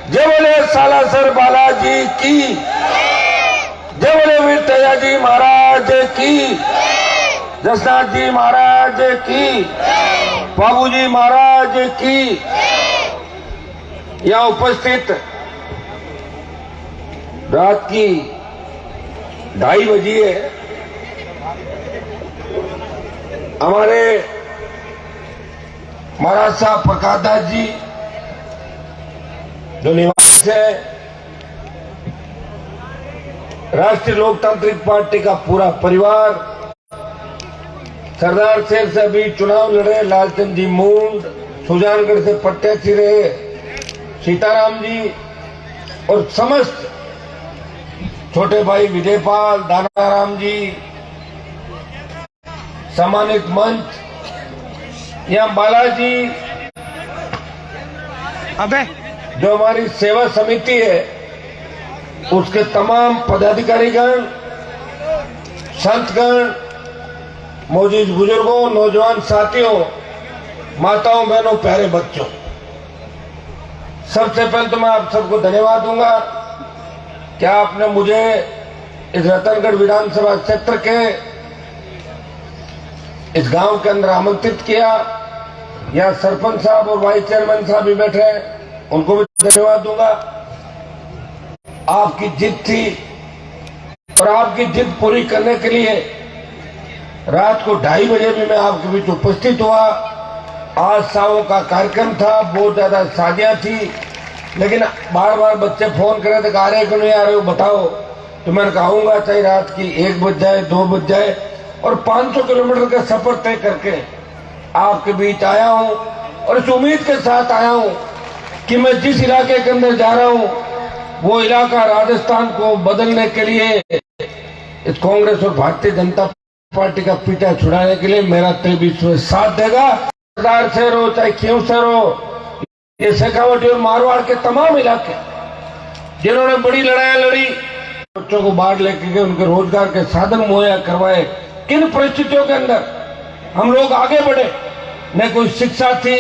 जय बोले सालासर बालाजी की, जय बोले वीर तेजाजी महाराज की, जसनाथ जी महाराज की, बाबूजी महाराज की। यहाँ उपस्थित रात की 2:30 बजी है। हमारे महाराज साहब प्रकाश दास जी जो निवासी है, राष्ट्रीय लोकतांत्रिक पार्टी का पूरा परिवार, सरदार शहर से अभी चुनाव लड़े लालचंद जी मूंड, सुजानगढ़ से प्रत्याशी रहे सीताराम जी और समस्त छोटे भाई विजयपाल, दानाराम जी, सम्मानित मंच, यहाँ बालाजी, अबे जो हमारी सेवा समिति है उसके तमाम पदाधिकारीगण, संतगण, मौजूद बुजुर्गों, नौजवान साथियों, माताओं, बहनों, प्यारे बच्चों, सबसे पहले तो मैं आप सबको धन्यवाद दूंगा कि आपने मुझे इस रतनगढ़ विधानसभा क्षेत्र के इस गांव के अंदर आमंत्रित किया। यहाँ सरपंच साहब और वाइस चेयरमैन साहब भी बैठे हैं, उनको भी धन्यवाद दूंगा। आपकी जिद थी और आपकी जिद पूरी करने के लिए रात को 2:30 बजे भी मैं आपके बीच उपस्थित हुआ। आज सावों का कार्यक्रम था, बहुत ज्यादा शादियां थी, लेकिन बार बार बच्चे फोन कर रहे थे, आ रहे क्यों नहीं आ रहे हो बताओ। तो मैंने कहूंगा चाहे रात की 1 बज जाए, 2 बज जाए, और 500 किलोमीटर का सफर तय करके आपके बीच आया हूं और इस उम्मीद के साथ आया हूं कि मैं जिस इलाके के अंदर जा रहा हूं वो इलाका राजस्थान को बदलने के लिए इस कांग्रेस और भारतीय जनता पार्टी का पीछा छुड़ाने के लिए मेरा 23 साथ देगा। सरदार शहर हो चाहे क्यों शहर हो, ये शेखावटी और मारवाड़ के तमाम इलाके जिन्होंने बड़ी लड़ाई लड़ी, बच्चों को बाहर लेके गए, उनके रोजगार के साधन मुहैया करवाए, किन परिस्थितियों के अंदर हम लोग आगे बढ़े। न कोई शिक्षा थी,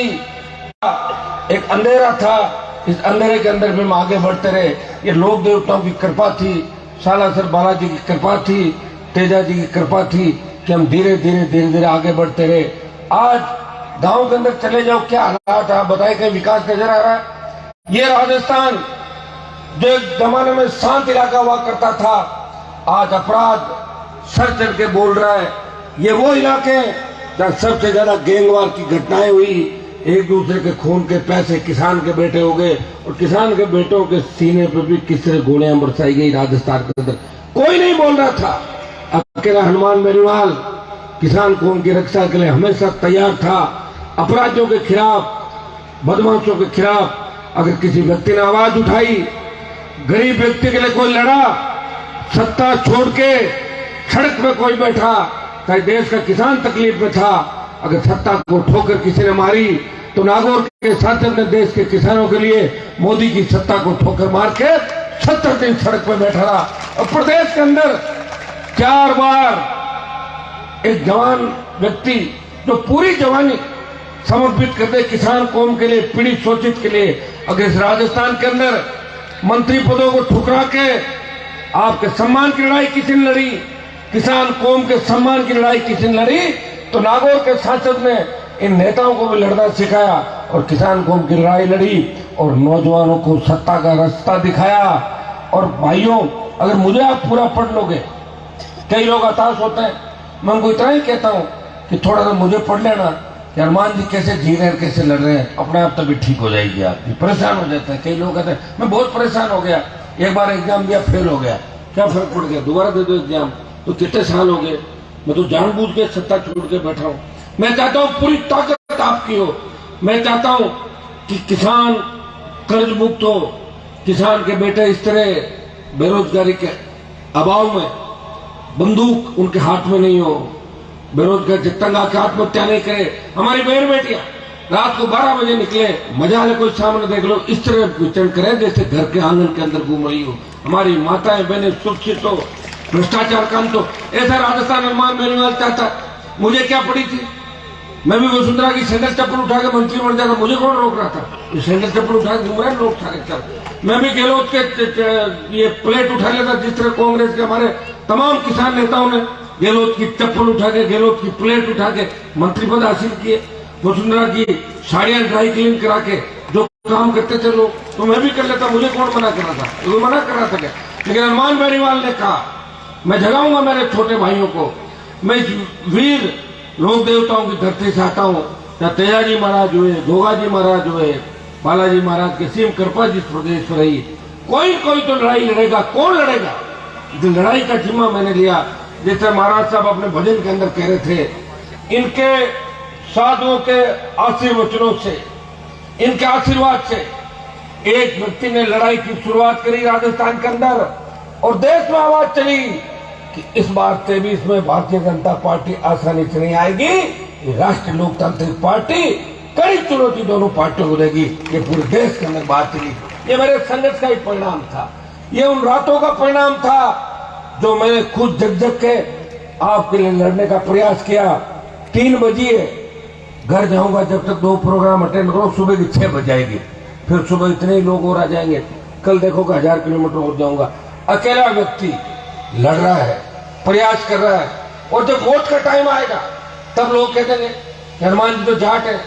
एक अंधेरा था, इस अंधेरे के अंदर भी हम आगे बढ़ते रहे। ये लोक देवताओं की कृपा थी, सालासर बालाजी की कृपा थी, तेजा जी की कृपा थी कि हम धीरे धीरे आगे बढ़ते रहे। आज गांव के अंदर चले जाओ, क्या हालात है बताए, कहीं विकास नजर आ रहा है। ये राजस्थान जो एक जमाने में शांत इलाका हुआ करता था, आज अपराध सर चढ़ के बोल रहा है। ये वो इलाके जहां सबसे ज्यादा गैंगवार की घटनाएं हुई, एक दूसरे के खून के पैसे किसान के बेटे हो गए और किसान के बेटों के सीने पे भी किस तरह गोलियां बरसाई गई राजस्थान के अंदर। कोई नहीं बोल रहा था, अकेला हनुमान बेनीवाल किसान कौम की रक्षा के लिए हमेशा तैयार था। अपराधियों के खिलाफ, बदमाशों के खिलाफ अगर किसी व्यक्ति ने आवाज उठाई, गरीब व्यक्ति के लिए कोई लड़ा, सत्ता छोड़ के सड़क पे कोई बैठा, चाहे देश का किसान तकलीफ में था, अगर सत्ता को ठोकर किसी ने मारी तो नागौर के सांसद ने देश के किसानों के लिए मोदी की सत्ता को ठोकर मार के 70 दिन सड़क पर बैठा रहा। और प्रदेश के अंदर 4 बार एक जवान व्यक्ति जो पूरी जवानी समर्पित कर दे किसान कौम के लिए, पीड़ित शोषित के लिए, अगर इस राजस्थान के अंदर मंत्री पदों को ठुकरा के आपके सम्मान की लड़ाई किसी ने लड़ी, किसान कौम के सम्मान की लड़ाई किसी ने लड़ी, तो नागौर के सांसद ने इन नेताओं को भी लड़ना सिखाया और किसान कौम की लड़ाई लड़ी और नौजवानों को सत्ता का रास्ता दिखाया। और भाइयों, अगर मुझे आप पूरा पढ़ लोगे, कई लोग हताश होते हैं, मैं उनको इतना ही कहता हूं कि थोड़ा सा मुझे पढ़ लेना कि हनुमान जी कैसे जी रहे हैं, कैसे लड़ रहे हैं, अपने आप तभी ठीक हो जाएगी। आप परेशान हो जाते हैं, कई लोग कहते हैं मैं बहुत परेशान हो गया, एक बार एग्जाम दिया फेल हो गया, क्या फर्क पड़ गया, दोबारा दे दो एग्जाम, तो कितने साल हो गए, मैं तो जानबूझ के सत्ता छोड़ के बैठा हूं। मैं चाहता हूं पूरी ताकत आपकी हो, मैं चाहता हूं कि किसान कर्ज मुक्त हो, किसान के बेटे इस तरह बेरोजगारी के अभाव में बंदूक उनके हाथ में नहीं हो, बेरोजगार जितना के आत्महत्या नहीं करे। हमारी बहन बेटियां रात को 12 बजे निकले, मजा ले कोई सामने देख लो, इस तरह विचरण करे जैसे घर के आंगन के अंदर घूम रही हो। हमारी माताएं बहनें सुरक्षित हो, भ्रष्टाचार कम। तो ऐसा राजस्थान हनुमान बेनीवाल चाहता। मुझे क्या पड़ी थी, मैं भी वसुंधरा की सैंडल चप्पल उठा के मंत्री बन जाता, मुझे कौन रोक रहा था? ये सैंडल चप्पल उठा के घूम रहे लोग सारे चल। मैं भी गहलोत के ये प्लेट उठा लेता, जिस तरह कांग्रेस के हमारे तमाम किसान नेताओं ने गहलोत की चप्पल उठा के, गहलोत की प्लेट उठा के मंत्री पद हासिल किए। वसुंधरा की साड़ियां ड्राई क्लीन करा के जो काम करते थे लोग, तो मैं भी कर लेता, मुझे कौन मना कर रहा था? तो मना कर रहा था क्या? लेकिन हनुमान बेनीवाल ने कहा मैं जगाऊंगा मेरे छोटे भाइयों को, मैं वीर लोक देवताओं की धरती से आता हूँ, चाहे तेजाजी महाराज हुए, गोगाजी महाराज हुए, बालाजी महाराज के सीम कृपा जिस प्रदेश पर रही, कोई तो लड़ाई लड़ेगा। कौन लड़ेगा? जो लड़ाई का जिम्मा मैंने लिया। जैसे महाराज साहब अपने भजन के अंदर कह रहे थे, इनके साधुओं के आशीर्वचनों से, इनके आशीर्वाद से एक व्यक्ति ने लड़ाई की शुरुआत करी राजस्थान के अंदर, और देश में आवाज चली कि इस बार 23 में भारतीय जनता पार्टी आसानी से नहीं आएगी, ये राष्ट्रीय लोकतांत्रिक पार्टी कड़ी चुनौती दोनों पार्टियों को देगी। ये पूरे देश के अंदर बात चली। ये मेरे संघर्ष का ही परिणाम था, ये उन रातों का परिणाम था जो मैंने खुद जग के आपके लिए लड़ने का प्रयास किया। 3 बजे घर जाऊंगा, जब तक 2 प्रोग्राम अटेंड करो, सुबह की 6 बज जाएगी, फिर सुबह इतने ही लोग और आ जाएंगे। कल देखोगे 1000 किलोमीटर हो जाऊंगा। अकेला व्यक्ति लड़ रहा है, प्रयास कर रहा है, और जब वोट का टाइम आएगा तब लोग कह देंगे हनुमान जी तो जाट है,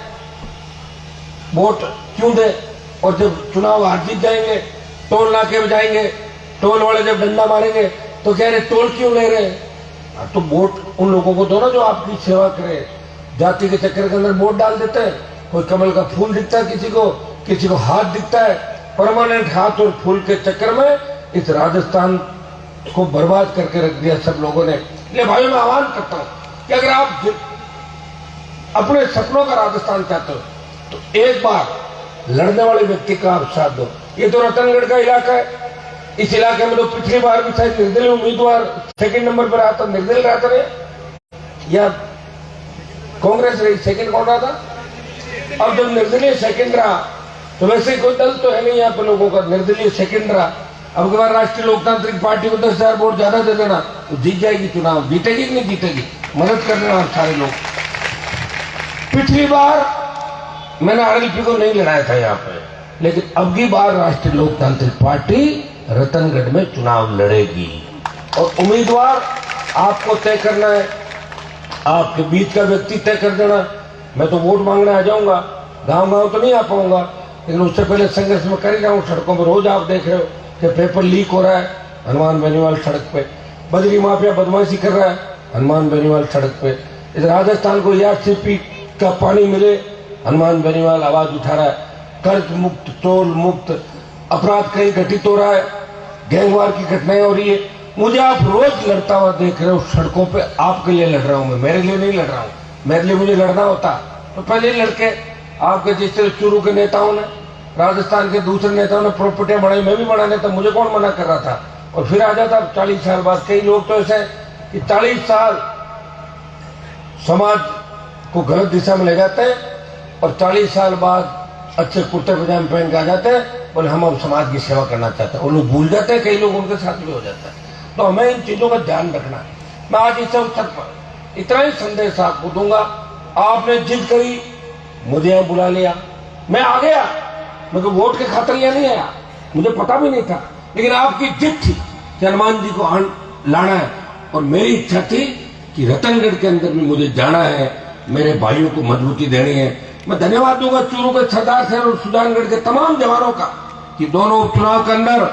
वोट क्यों दे? और जब चुनाव हार जीत जाएंगे, टोल नाके में जाएंगे, टोल वाले जब डंडा मारेंगे तो कह रहे टोल क्यों ले रहे हैं? तो वोट उन लोगों को दो ना जो आपकी सेवा करे। जाति के चक्कर के अंदर वोट डाल देते हैं, कोई कमल का फूल दिखता है किसी को हाथ दिखता है। परमानेंट हाथ और फूल के चक्कर में इस राजस्थान को बर्बाद करके रख दिया सब लोगों ने। इसलिए भाइयों मैं आह्वान करता हूं कि अगर आप अपने सपनों का राजस्थान चाहते हो तो एक बार लड़ने वाले व्यक्ति का आप साथ दो। ये तो रतनगढ़ का इलाका है, इस इलाके में तो पिछली बार भी शायद निर्दलीय उम्मीदवार 2nd नंबर पर आता, निर्दलीय रहता रहे या कांग्रेस रही, 2nd कौन रहा था? अब जब निर्दलीय 2nd रहा तो वैसे कोई दल तो है नहीं यहाँ पे लोगों का, निर्दलीय 2nd रहा। अब की बार राष्ट्रीय लोकतांत्रिक पार्टी को 10,000 वोट ज्यादा दे देना तो जीत जाएगी चुनाव। जीतेगी कि नहीं जीतेगी? मदद कर देना आप सारे लोग। पिछली बार मैंने आरएलपी को नहीं लड़ाया था यहाँ पे, लेकिन अब की बार राष्ट्रीय लोकतांत्रिक पार्टी रतनगढ़ में चुनाव लड़ेगी, और उम्मीदवार आपको तय करना है, आपके बीच का व्यक्ति तय कर देना। मैं तो वोट मांगने आ जाऊंगा, गांव तो नहीं आ पाऊंगा, लेकिन उससे पहले संघर्ष में कर ही जाऊँ। सड़कों पर रोज आप देख रहे हो कि पेपर लीक हो रहा है, हनुमान बेनीवाल सड़क पे। बजरी माफिया बदमाशी कर रहा है, हनुमान बेनीवाल सड़क पे। इस राजस्थान को सीपी का पानी मिले, हनुमान बेनीवाल आवाज उठा रहा है। कर्ज मुक्त, टोल मुक्त, अपराध कहीं घटित हो रहा है, गैंगवार की घटनाएं हो रही है। मुझे आप रोज लड़ता हुआ देख रहे हो सड़कों पे। आपके लिए लड़ रहा हूं मैं, मेरे लिए नहीं लड़ रहा हूं। मेरे लिए मुझे लड़ना होता तो पहले ही लड़के आपके जिस तरह चूरू के नेताओं ने, राजस्थान के दूसरे नेताओं ने प्रॉपर्टियां बढ़ाई, मैं भी बढ़ाने था, मुझे कौन मना कर रहा था? और फिर आ जाता 40 साल बाद। कई लोग तो ऐसे कि 40 साल समाज को गलत दिशा में ले जाते हैं और 40 साल बाद अच्छे कुर्ते पजामे पहन के आ जाते हैं, बोले हम समाज की सेवा करना चाहते हैं। वो लोग भूल जाते हैं, कई लोग उनके साथ भी हो जाता है। तो हमें इन चीजों का ध्यान रखना है। मैं आज इस अवसर पर इतना ही संदेश आपको दूंगा। आपने जिद करी, मुझे यहाँ बुला लिया, मैं आ गया। मैं तो वोट के खातिर यहाँ नहीं आया, मुझे पता भी नहीं था, लेकिन आपकी जिद थी कि हनुमान जी को लाना है, और मेरी इच्छा थी कि रतनगढ़ के अंदर भी मुझे जाना है, मेरे भाइयों को मजबूती देनी है। मैं धन्यवाद दूंगा चूरू के सरदार सर और सुजानगढ़ के तमाम जवानों का कि दोनों उपचुनाव के अंदर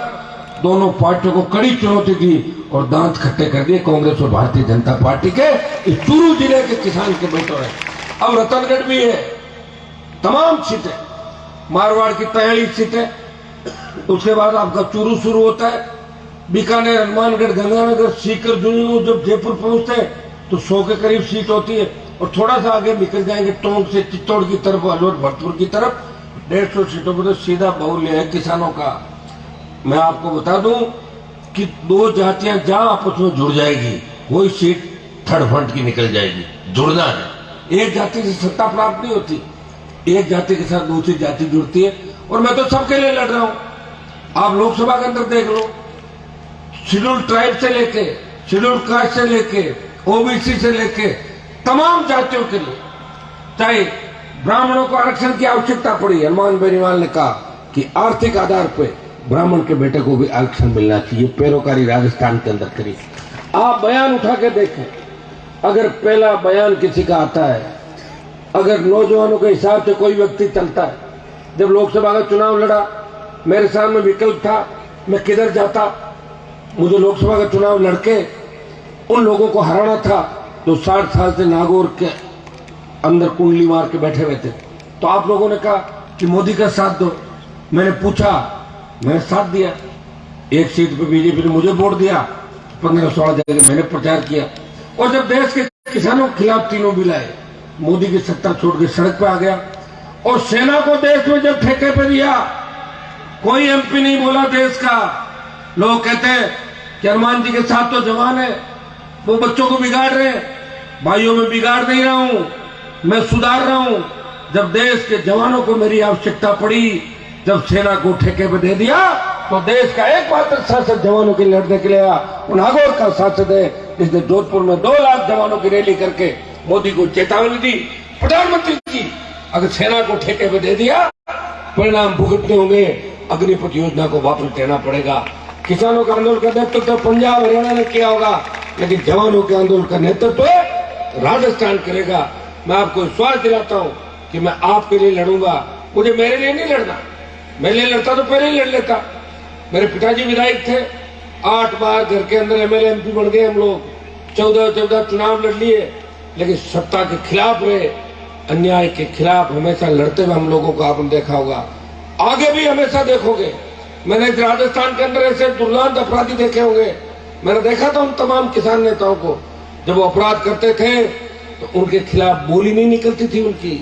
दोनों पार्टियों को कड़ी चुनौती दी और दांत खट्टे कर दिए कांग्रेस और भारतीय जनता पार्टी के। इस चूरू जिले के किसान के बेटों ने। अब रतनगढ़ भी है, तमाम सीटें, मारवाड़ की 43 सीटें, उसके बाद आपका चूरू शुरू होता है, बीकानेर, हनुमानगढ़, गंगानगर, सीकर, झुंझुनू। जब जयपुर पहुंचते हैं तो 100 के करीब सीट होती है, और थोड़ा सा आगे निकल जाएंगे टोंक से चित्तौड़ की तरफ, अलवर, भरतपुर की तरफ, 150 सीटों पर तो सीधा बाहुल्य है किसानों का। मैं आपको बता दूं कि 2 जातियां जहां आपस में जुड़ जाएगी वही सीट थर्ड फ्रंट की निकल जाएगी। जुड़ना है, एक जाति से सत्ता प्राप्त नहीं होती, एक जाति के साथ दूसरी जाति जुड़ती है। और मैं तो सबके लिए लड़ रहा हूं। आप लोकसभा के अंदर देख लो, शेड्यूल्ड ट्राइब से लेके, शेड्यूल्ड कास्ट से लेके, ओबीसी से लेके तमाम जातियों के लिए चाहे ब्राह्मणों को आरक्षण की आवश्यकता पड़ी, हनुमान बेनीवाल ने कहा कि आर्थिक आधार पे ब्राह्मण के बेटे को भी आरक्षण मिलना चाहिए। पैरोकारी राजस्थान के अंदर करी। आप बयान उठा के देखें, अगर पहला बयान किसी का आता है, अगर नौजवानों के हिसाब से कोई व्यक्ति चलता है, जब लोकसभा का चुनाव लड़ा मेरे सामने विकल्प था मैं किधर जाता, मुझे लोकसभा का चुनाव लड़के उन लोगों को हराना था जो 60 साल से नागौर के अंदर कुंडली मार के बैठे हुए थे। तो आप लोगों ने कहा कि मोदी का साथ दो। मैंने पूछा, मैंने साथ दिया। एक सीट पे बीजेपी ने मुझे वोट दिया, 15-16 जगह मैंने प्रचार किया। और जब देश के किसानों के खिलाफ तीनों बिल आए, मोदी की सत्ता छोड़ के सड़क पे आ गया। और सेना को देश में जब ठेके पे दिया, कोई एमपी नहीं बोला देश का। लोग कहते हैं कि हनुमान जी के साथ तो जवान है, वो बच्चों को बिगाड़ रहे हैं। भाइयों में बिगाड़ नहीं रहा हूं, मैं सुधार रहा हूं। जब देश के जवानों को मेरी आवश्यकता पड़ी, जब सेना को ठेके पे दे दिया, तो देश का एकमात्र सांसद जवानों के लड़ने के लिए आया। नागौर का सांसद है जिसने जोधपुर में 2 लाख जवानों की रैली करके मोदी को चेतावनी दी, प्रधानमंत्री की अगर सेना को ठेके पे दे दिया परिणाम भुगतने होंगे, अग्निपथ योजना को वापस देना पड़ेगा। किसानों का आंदोलन का नेतृत्व तो पंजाब हरियाणा ने किया होगा, लेकिन जवानों के आंदोलन का नेतृत्व राजस्थान करेगा। मैं आपको विश्वास दिलाता हूं कि मैं आपके लिए लड़ूंगा। मुझे मेरे लिए नहीं लड़ना, मेरे लिए लड़ता तो पहले ही लड़ लेता। मेरे पिताजी विधायक थे, 8 बार घर के अंदर एमएलए एमपी बन गए हम लोग, 14 चुनाव लड़ लिए, लेकिन सत्ता के खिलाफ रहे, अन्याय के खिलाफ हमेशा लड़ते हुए हम लोगों को आपने देखा होगा, आगे भी हमेशा देखोगे। मैंने राजस्थान के अंदर ऐसे दुर्दांत अपराधी देखे होंगे। मैंने देखा था उन तमाम किसान नेताओं को, जब वो अपराध करते थे तो उनके खिलाफ बोली नहीं निकलती थी, उनकी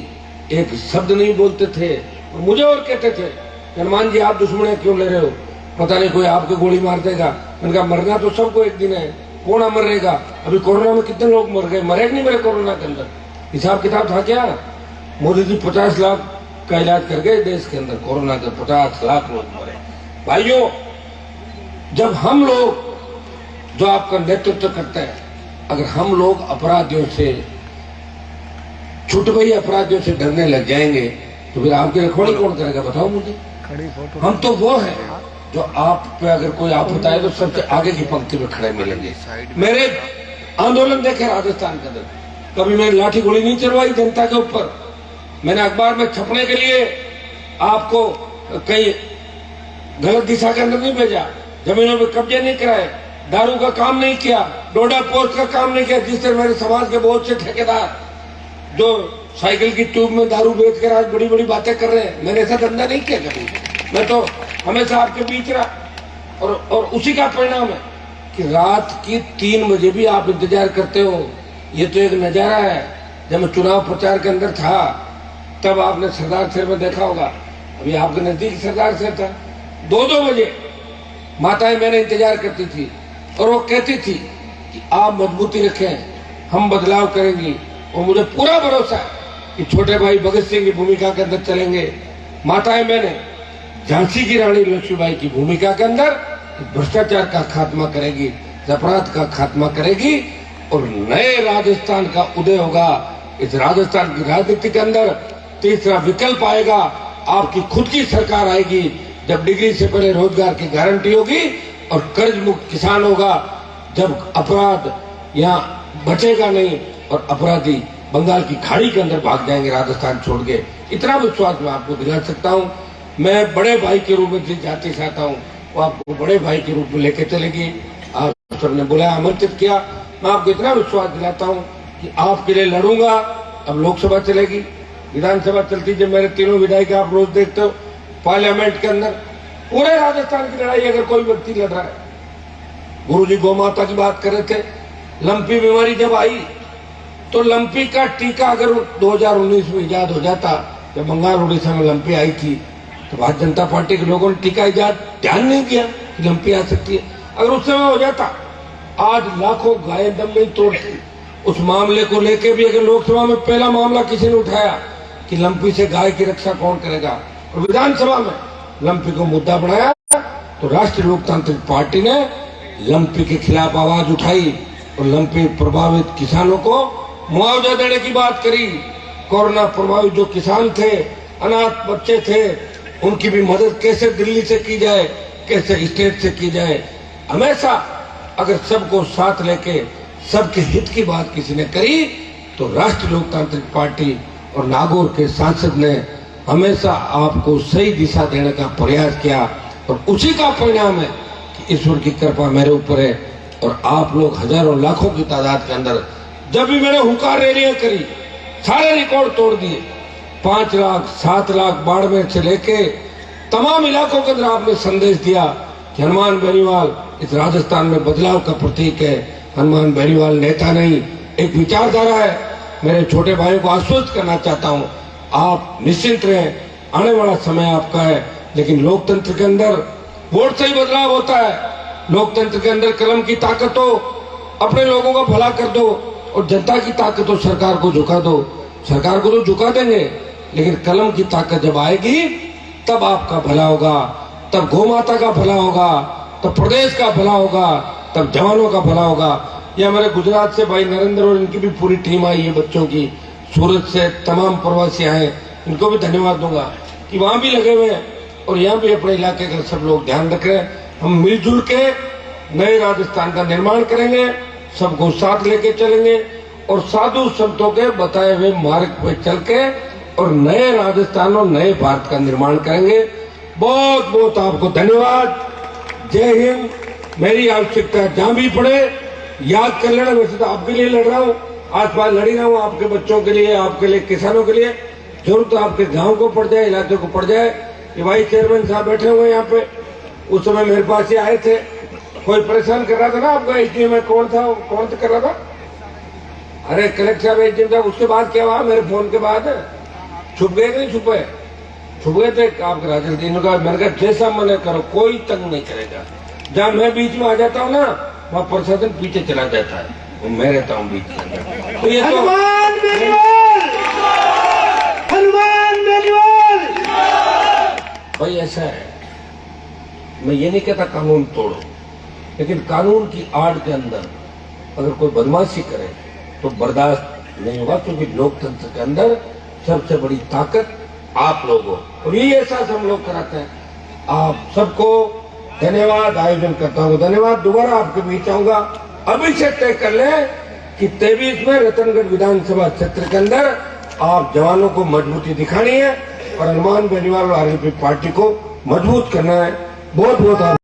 एक शब्द नहीं बोलते थे। और मुझे और कहते थे, हनुमान जी आप दुश्मन क्यों ले रहे हो, पता नहीं कोई आपको गोली मार देगा। मैंने कहा मरना तो सबको एक दिन है, कौन मरेगा। अभी कोरोना में कितने लोग मर गए, मरे नहीं मेरे कोरोना के अंदर, हिसाब किताब था क्या। मोदी जी 50 लाख का इलाज कर गए देश के अंदर, कोरोना के 50 लाख लोग मरे। भाइयों, जब हम लोग जो आपका नेतृत्व करते हैं, अगर हम लोग अपराधियों से छूट गई, अपराधियों से डरने लग जाएंगे, तो फिर आपकी रखवाली कौन करेगा बताओ मुझे। हम तो वो है जो आप पे अगर कोई आपदा है तो सबसे आगे की पंक्ति में खड़े मिलेंगे। मेरे आंदोलन देखे राजस्थान के अंदर, कभी मैंने लाठी गोली नहीं चलवाई जनता के ऊपर। मैंने अखबार में छपने के लिए आपको कहीं गलत दिशा के अंदर नहीं भेजा, जमीनों पे कब्जे नहीं कराए, दारू का काम नहीं किया, डोडा पोस्ट का काम नहीं किया, जिससे मेरे समाज के बहुत से ठेकेदार जो साइकिल की ट्यूब में दारू बेच कर आज बड़ी बड़ी बातें कर रहे हैं, मैंने ऐसा धंधा नहीं किया कभी। मैं तो हमेशा आपके बीच रहा। और उसी का परिणाम है कि रात की 3 बजे भी आप इंतजार करते हो। ये तो एक नजारा है। जब मैं चुनाव प्रचार के अंदर था तब आपने सरदार शहर में देखा होगा, अभी आपके नजदीक सरदार शहर था, 2-2 बजे माताएं मैंने इंतजार करती थी और वो कहती थी कि आप मजबूती रखें, हम बदलाव करेंगी। और मुझे पूरा भरोसा है कि छोटे भाई भगत सिंह की भूमिका के अंदर चलेंगे। माताएं मैंने झांसी की रानी लक्ष्मीबाई की भूमिका के अंदर भ्रष्टाचार का खात्मा करेगी, अपराध का खात्मा करेगी और नए राजस्थान का उदय होगा। इस राजस्थान की राजनीति के अंदर तीसरा विकल्प आएगा, आपकी खुद की सरकार आएगी, जब डिग्री से पहले रोजगार की गारंटी होगी और कर्ज मुक्त किसान होगा, जब अपराध यहाँ बचेगा नहीं और अपराधी बंगाल की खाड़ी के अंदर भाग जाएंगे राजस्थान छोड़ के। इतना विश्वास मैं आपको दिला सकता हूँ। मैं बड़े भाई के रूप में जिस जाति से आता हूँ वो आपको बड़े भाई के रूप में लेके चलेगी। आप सबने बुलाया, आमंत्रित किया, मैं आपको इतना विश्वास दिलाता हूँ कि आपके लिए लड़ूंगा। अब लोकसभा चलेगी, विधानसभा चलती, जब मेरे तीनों विधायक आप रोज देखते हो पार्लियामेंट के अंदर, पूरे राजस्थान की लड़ाई अगर कोई व्यक्ति लड़ रहा है। गुरुजी गौ माता की बात कर रहे थे, लंपी बीमारी जब आई तो लंपी का टीका अगर 2019 में इजाद हो जाता, जब बंगाल उड़ीसा में लंपी आई थी, तो भारतीय जनता पार्टी के लोगों ने टीका इजाद ध्यान नहीं किया कि लंपी आ सकती है। अगर उस समय हो जाता, आज लाखों गायें दम नहीं तोड़ती। उस मामले को लेके भी अगर लोकसभा में पहला मामला किसी ने उठाया कि लंपी से गाय की रक्षा कौन करेगा, और विधानसभा में लंपी को मुद्दा बनाया, तो राष्ट्रीय लोकतांत्रिक पार्टी ने लंपी के खिलाफ आवाज उठाई और लंपी प्रभावित किसानों को मुआवजा देने की बात करी। कोरोना प्रभावित जो किसान थे, अनाथ बच्चे थे, उनकी भी मदद कैसे दिल्ली से की जाए, कैसे स्टेट से की जाए। हमेशा अगर सबको साथ लेके सबके हित की बात किसी ने करी तो राष्ट्रीय लोकतांत्रिक पार्टी और नागौर के सांसद ने हमेशा आपको सही दिशा देने का प्रयास किया और उसी का परिणाम है कि ईश्वर की कृपा मेरे ऊपर है। और आप लोग हजारों लाखों की तादाद के अंदर जब भी मैंने हुंकार रैलियां करी सारे रिकॉर्ड तोड़ दिए। 5 लाख 7 लाख बाड़मेर से लेके तमाम इलाकों के अंदर आपने संदेश दिया कि हनुमान बेनीवाल इस राजस्थान में बदलाव का प्रतीक है। हनुमान बेनीवाल नेता नहीं, एक विचारधारा है। मेरे छोटे भाइयों को आश्वस्त करना चाहता हूं, आप निश्चिंत रहें, आने वाला समय आपका है। लेकिन लोकतंत्र के अंदर वोट से ही बदलाव होता है। लोकतंत्र के अंदर कलम की ताकत हो, अपने लोगों का भला कर दो, और जनता की ताकत हो, सरकार को झुका दो। सरकार को तो झुका देंगे, लेकिन कलम की ताकत जब आएगी तब आपका भला होगा, तब गौ माता का भला होगा, तब प्रदेश का भला होगा, तब जवानों का भला होगा। ये हमारे गुजरात से भाई नरेंद्र और इनकी भी पूरी टीम आई है, बच्चों की, सूरत से तमाम प्रवासी आए, इनको भी धन्यवाद दूंगा कि वहां भी लगे हुए हैं और यहाँ भी अपने इलाके का सब लोग ध्यान रख रहे हैं। हम मिलजुल के नए राजस्थान का निर्माण करेंगे, सबको साथ लेके चलेंगे और साधु संतों के बताए हुए मार्ग पर चल के और नए राजस्थान और नए भारत का निर्माण करेंगे। बहुत बहुत आपको धन्यवाद। जय हिंद। मेरी आवश्यकता जहां भी पड़े याद कर लेना। वैसे तो आपके लिए लड़ रहा हूँ, आस पास लड़ी रहा हूँ, आपके बच्चों के लिए, आपके लिए, किसानों के लिए। जरूरत आपके गांव को पड़ जाए, इलाके को पड़ जाए। ये भाई चेयरमैन साहब बैठे हुए हैं यहाँ पे, उस समय मेरे पास ही आए थे, कोई परेशान कर रहा था ना आपका एसडीएम में, कौन सा कर रहा था? अरे कलेक्टर साहब एसडीएम साहब। उसके बाद क्या हुआ? मेरे फोन के बाद छुप गए कि नहीं छुपे? छुप गए थे आपके राजनीति का। मैंने कहा जैसा मन करो, कोई तंग नहीं करेगा। जहाँ मैं बीच में आ जाता हूँ ना, वहाँ प्रशासन पीछे चला जाता है, वो मैं रहता हूँ बीच में। तो ये तो भाई ऐसा है, मैं ये नहीं कहता कानून तोड़ो, लेकिन कानून की आड़ के अंदर अगर कोई बदमाशी करे तो बर्दाश्त नहीं होगा, क्योंकि लोकतंत्र के अंदर सबसे बड़ी ताकत आप लोग हो और यही एहसास हम लोग कराते हैं। आप सबको धन्यवाद। आयोजन करता हूँ धन्यवाद। दोबारा आपके बीच आऊंगा। अभी से तय कर ले कि 23 में रतनगढ़ विधानसभा क्षेत्र के अंदर आप जवानों को मजबूती दिखानी है और हनुमान बेनीवाल और आरएलपी पार्टी को मजबूत करना है। बहुत बहुत